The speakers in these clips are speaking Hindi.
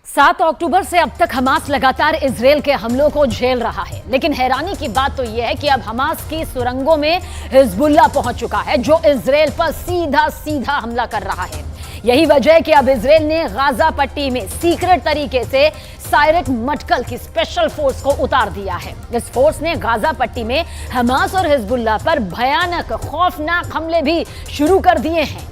7 अक्टूबर से अब तक हमास लगातार इजराइल के हमलों को झेल रहा है, लेकिन हैरानी की बात तो यह है कि अब हमास की सुरंगों में हिजबुल्लाह पहुंच चुका है, जो इजराइल पर सीधा सीधा हमला कर रहा है। यही वजह है कि अब इजराइल ने गाजा पट्टी में सीक्रेट तरीके से सायरेट मटकल की स्पेशल फोर्स को उतार दिया है। इस फोर्स ने गाजा पट्टी में हमास और हिजबुल्लाह पर भयानक खौफनाक हमले भी शुरू कर दिए हैं।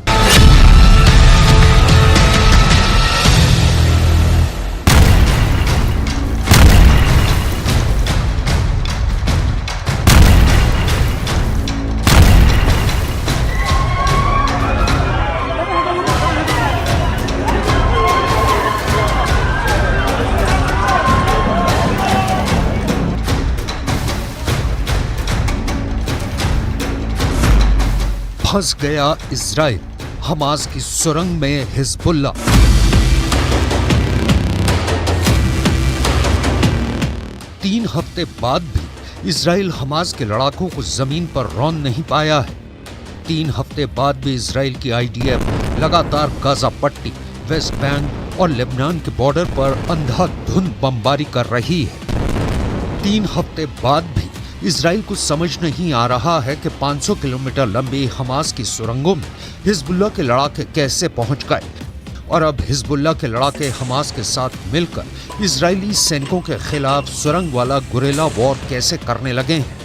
फंस गया इजराइल, हमास की सुरंग में हिजबुल्लाह। तीन हफ्ते बाद भी इजराइल हमास के लड़ाकों को जमीन पर रौंद नहीं पाया है। 3 हफ्ते बाद भी इजराइल की आईडीएफ लगातार गाजा पट्टी, वेस्ट बैंक और लेबनान के बॉर्डर पर अंधाधुंध बमबारी कर रही है। 3 हफ्ते बाद भी इजराइल को समझ नहीं आ रहा है कि 500 किलोमीटर लंबी हमास की सुरंगों में हिजबुल्लाह के लड़ाके कैसे पहुंच गए, और अब हिजबुल्लाह के लड़ाके हमास के साथ मिलकर इजरायली सैनिकों के खिलाफ सुरंग वाला गुरेला वॉर कैसे करने लगे हैं।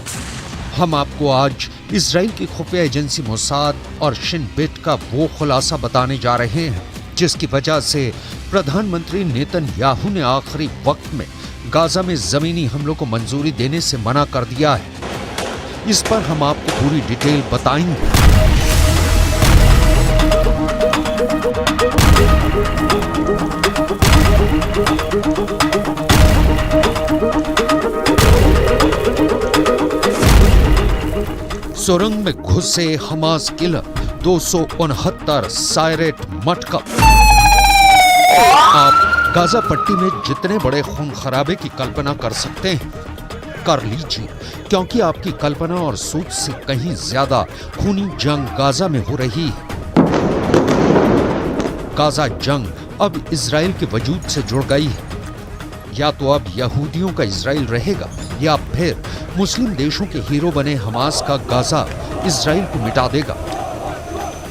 हम आपको आज इजराइल की खुफिया एजेंसी मोसाद और शिन बेट का वो खुलासा बताने जा रहे हैं जिसकी वजह से प्रधानमंत्री नेतन्याहू ने आखिरी वक्त में गाजा में जमीनी हमलों को मंजूरी देने से मना कर दिया है। इस पर हम आपको पूरी डिटेल बताएंगे। सुरंग में घुसे हमास किलर 269 सायरेट मटकल। आप गाजा पट्टी में जितने बड़े खून खराबे की कल्पना कर सकते हैं कर लीजिए, क्योंकि आपकी कल्पना और सोच से कहीं ज्यादा खूनी जंग गाजा में हो रही है। गाजा जंग अब इजराइल के वजूद से जुड़ गई है। या तो अब यहूदियों का इजराइल रहेगा, या फिर मुस्लिम देशों के हीरो बने हमास का गाजा इजराइल को मिटा देगा।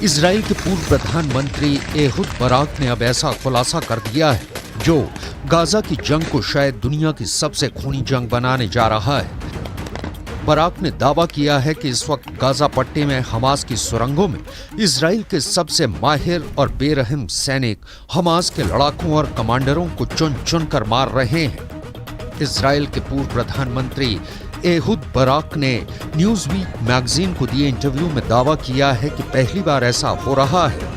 इजराइल के पूर्व प्रधानमंत्री एहुद बराक ने अब ऐसा खुलासा कर दिया है जो गाजा की जंग को शायद दुनिया की सबसे खूनी जंग बनाने जा रहा है। बराक ने दावा किया है कि इस वक्त गाजा पट्टी में हमास की सुरंगों में इजराइल के सबसे माहिर और बेरहम सैनिक हमास के लड़ाकों और कमांडरों को चुन चुन कर मार रहे हैं। इजराइल के पूर्व प्रधानमंत्री एहुद बराक ने न्यूज़वीक मैगजीन को दिए इंटरव्यू में दावा किया है कि पहली बार ऐसा हो रहा है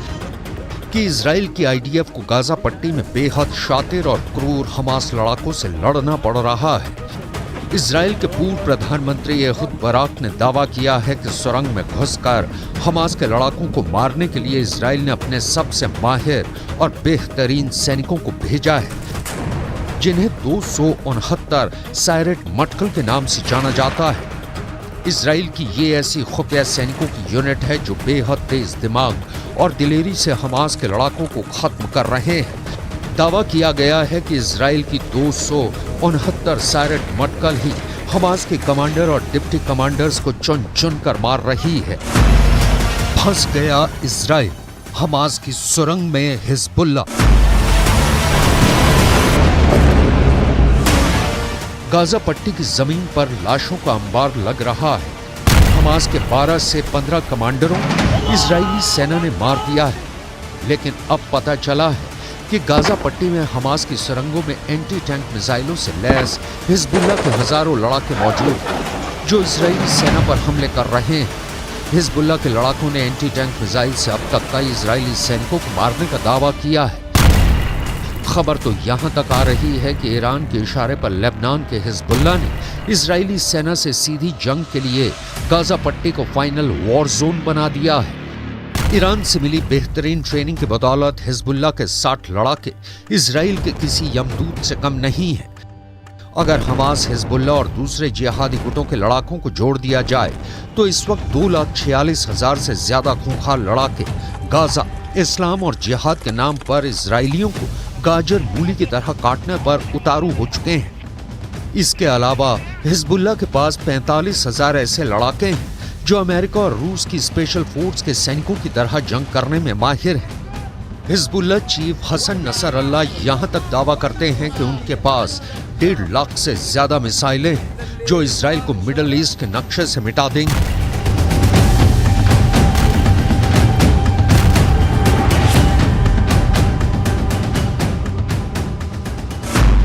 कि इजराइल की आईडीएफ को गाजा पट्टी में बेहद शातिर और क्रूर हमास लड़ाकों से लड़ना पड़ रहा है। इजराइल के पूर्व प्रधानमंत्री एहुद बराक ने दावा किया है कि सुरंग में घुसकर हमास के लड़ाकों को मारने के लिए इजराइल ने अपने सबसे माहिर और बेहतरीन सैनिकों को भेजा है, जिन्हें 269 सायरेट मटकल के नाम से जाना जाता है। इजराइल की ये ऐसी खुफिया सैनिकों की यूनिट है जो बेहद तेज दिमाग और दिलेरी से हमास के लड़ाकों को खत्म कर रहे हैं। दावा किया गया है कि इजराइल की 269 सायरेट मटकल ही हमास के कमांडर और डिप्टी कमांडर्स को चुन चुन कर मार रही है। फंस गया इजराइल, हमास की सुरंग में हिजबुल्लाह। गाजा पट्टी की जमीन पर लाशों का अंबार लग रहा है। हमास के 12 से 15 कमांडरों इजरायली सेना ने मार दिया है, लेकिन अब पता चला है कि गाजा पट्टी में हमास की सुरंगों में एंटी टैंक मिसाइलों से लैस हिजबुल्लाह के हजारों लड़ाके मौजूद हैं जो इजरायली सेना पर हमले कर रहे हैं। हिजबुल्लाह के लड़ाकों ने एंटी टैंक मिसाइल से अब तक कई इजरायली सैनिकों को मारने का दावा किया है। खबर तो यहां तक आ रही है कि ईरान के इशारे पर लेबनान के हिजबुल्लाह ने इजरायली सेना से सीधी जंग के लिए गाजा पट्टी को फाइनल वॉर जोन बना दिया है। ईरान से मिली बेहतरीन ट्रेनिंग की बदौलत हिजबुल्लाह के 60 लड़ाके इजराइल के किसी यमदूत से कम नहीं है। अगर हमास, हिजबुल्लाह और दूसरे जिहादी गुटों के लड़ाकों को जोड़ दिया जाए तो इस वक्त 2,46,000 से ज्यादा खूंखार लड़ाके गाजा, इस्लाम और जिहाद के नाम पर इजरायलियों को गाजर मूली की तरह काटने पर उतारू हो चुके हैं। इसके अलावा हिजबुल्लाह के पास 45,000 ऐसे लड़ाके हैं जो अमेरिका और रूस की स्पेशल फोर्स के सैनिकों की तरह जंग करने में माहिर हैं। हिजबुल्लाह चीफ हसन नसरल्लाह यहां तक दावा करते हैं कि उनके पास 1.5 लाख से ज्यादा मिसाइलें हैं जो इजराइल को मिडिल ईस्ट के नक्शे से मिटा देंगी।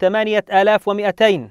8200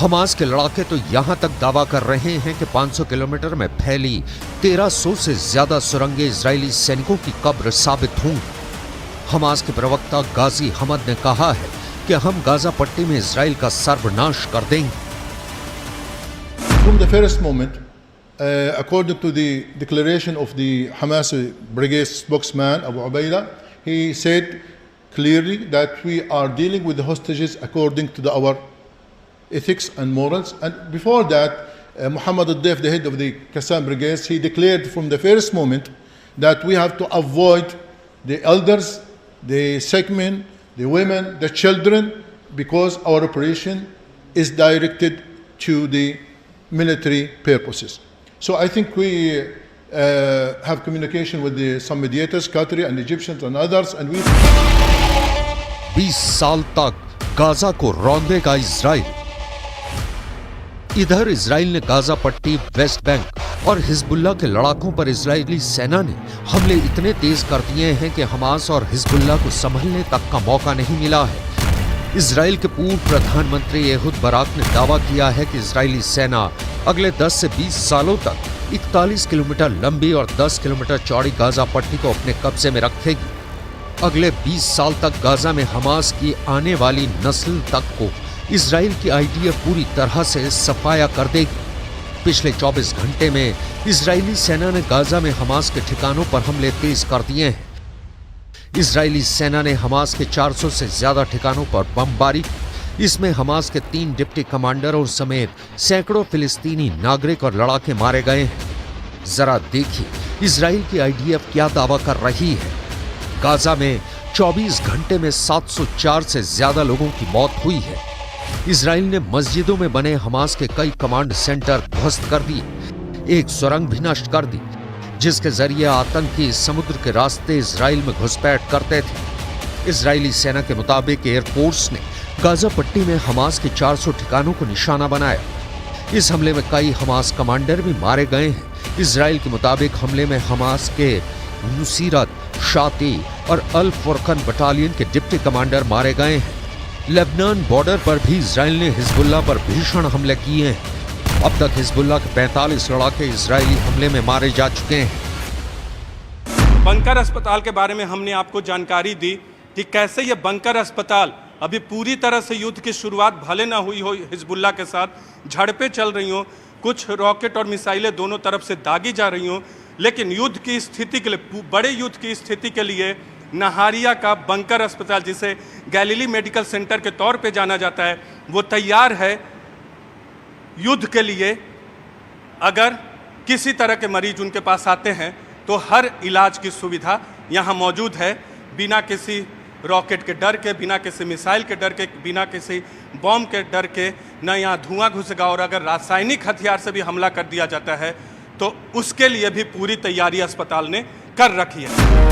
हमास के लड़ाके तो यहां तक दावा कर रहे हैं कि 500 किलोमीटर में फैली 1300 से ज्यादा सुरंगें इजरायली सैनिकों की कब्र साबित होंगी। हमास के प्रवक्ता गाजी हमद ने कहा है कि हम गाजा पट्टी में इजराइल का सर्वनाश कर देंगे। From the first moment, according to the declaration of the Hamas brigade spokesman Abu Ubaida, he said clearly that we are dealing with the hostages according to our ethics and morals. And before that, Muhammad al-Def, the head of the Qassam brigades, he declared from the first moment that we have to avoid the elders, the sick men, the women, the children, because our operation is directed to the military purposes. So I think we have communication with some mediators, Qatari and Egyptians and others, and we 20 साल तक गाजा को रौंदेगा इजराइल। इधर इजराइल ने गाजा पट्टी, वेस्ट बैंक और हिजबुल्लाह के लड़ाकों पर इजरायली सेना ने हमले इतने तेज कर दिए हैं कि हमास और हिजबुल्लाह को संभलने तक का मौका नहीं मिला है। इजराइल के पूर्व प्रधानमंत्री एहुद बराक ने दावा किया है कि इजरायली सेना अगले 10 से 20 सालों तक 41 किलोमीटर लंबी और 10 किलोमीटर चौड़ी गाजा पट्टी को अपने कब्जे में रखेगी। अगले 20 साल तक गाजा में हमास की आने वाली नस्ल तक को इजराइल की आईडीएफ पूरी तरह से सफाया कर देगी। पिछले 24 घंटे में इजरायली सेना ने गाजा में हमास के ठिकानों पर हमले तेज कर दिए हैं। इजरायली सेना ने हमास के 400 से ज्यादा ठिकानों पर बमबारी की। इसमें हमास के 3 डिप्टी कमांडरों समेत सैकड़ों फिलिस्तीनी नागरिक और लड़ाके मारे गए हैं। जरा देखिए इजराइल की आईडीएफ क्या दावा कर रही है। गाजा में 24 घंटे में 704 से ज्यादा लोगों की मौत हुई है। इजराइल ने मस्जिदों में बने हमास के कई कमांड सेंटर ध्वस्त कर दिए। एक सुरंग भी नष्ट कर दी जिसके जरिए आतंकी समुद्र के रास्ते इजराइल में घुसपैठ करते थे। इजरायली सेना के मुताबिक एयरफोर्स ने गाजा पट्टी में हमास के 400 ठिकानों को निशाना बनाया। इस हमले में कई हमास कमांडर भी मारे गए हैं। इजराइल के मुताबिक हमले में हमास के नुसीरत, शाती और अल फुरकन बटालियन के डिप्टी कमांडर मारे गए हैं। लेबनान बॉर्डर पर भी इजराइल ने हिजबुल्लाह पर भीषण हमले किए हैं। अब तक हिजबुल्लाह के 45 लड़ाके इजरायली हमले में मारे जा चुके हैं। बंकर अस्पताल के बारे में हमने आपको जानकारी दी कि कैसे ये बंकर अस्पताल अभी पूरी तरह से युद्ध की शुरुआत भले ना हुई हो, हिजबुल्लाह के साथ झड़पें चल रही हों, कुछ रॉकेट और मिसाइलें दोनों तरफ से दागी जा रही हों, लेकिन युद्ध की स्थिति के लिए, बड़े युद्ध की स्थिति के लिए नहारिया का बंकर अस्पताल, जिसे गैलीली मेडिकल सेंटर के तौर पे जाना जाता है, वो तैयार है युद्ध के लिए। अगर किसी तरह के मरीज उनके पास आते हैं तो हर इलाज की सुविधा यहाँ मौजूद है, बिना किसी रॉकेट के डर के, बिना किसी मिसाइल के डर के, बिना किसी बॉम्ब के डर के। न यहाँ धुआं घुसेगा और अगर रासायनिक हथियार से भी हमला कर दिया जाता है तो उसके लिए भी पूरी तैयारी अस्पताल ने कर रखी है।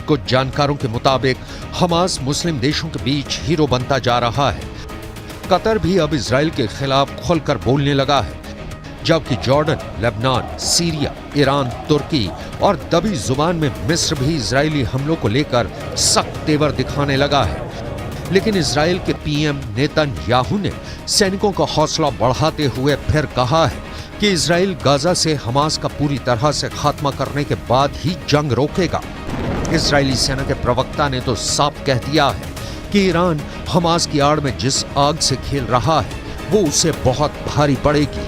कुछ जानकारों के मुताबिक हमास मुस्लिम देशों के बीच हीरो बनता जा रहा है। कतर भी अब इजराइल के खिलाफ खुलकर बोलने लगा है, जबकि जॉर्डन, लेबनान, सीरिया, ईरान, तुर्की और दबी जुबान में मिस्र भी इजरायली हमलों को लेकर सख्त तेवर दिखाने लगा है। लेकिन इजराइल के पीएम नेतन्याहू ने सैनिकों का हौसला बढ़ाते हुए फिर कहा है कि इजराइल गाजा से हमास का पूरी तरह से खात्मा करने के बाद ही जंग रोकेगा। इजरायली सेना के प्रवक्ता ने तो साफ कह दिया है कि ईरान हमास की आड़ में जिस आग से खेल रहा है वो उसे बहुत भारी पड़ेगी।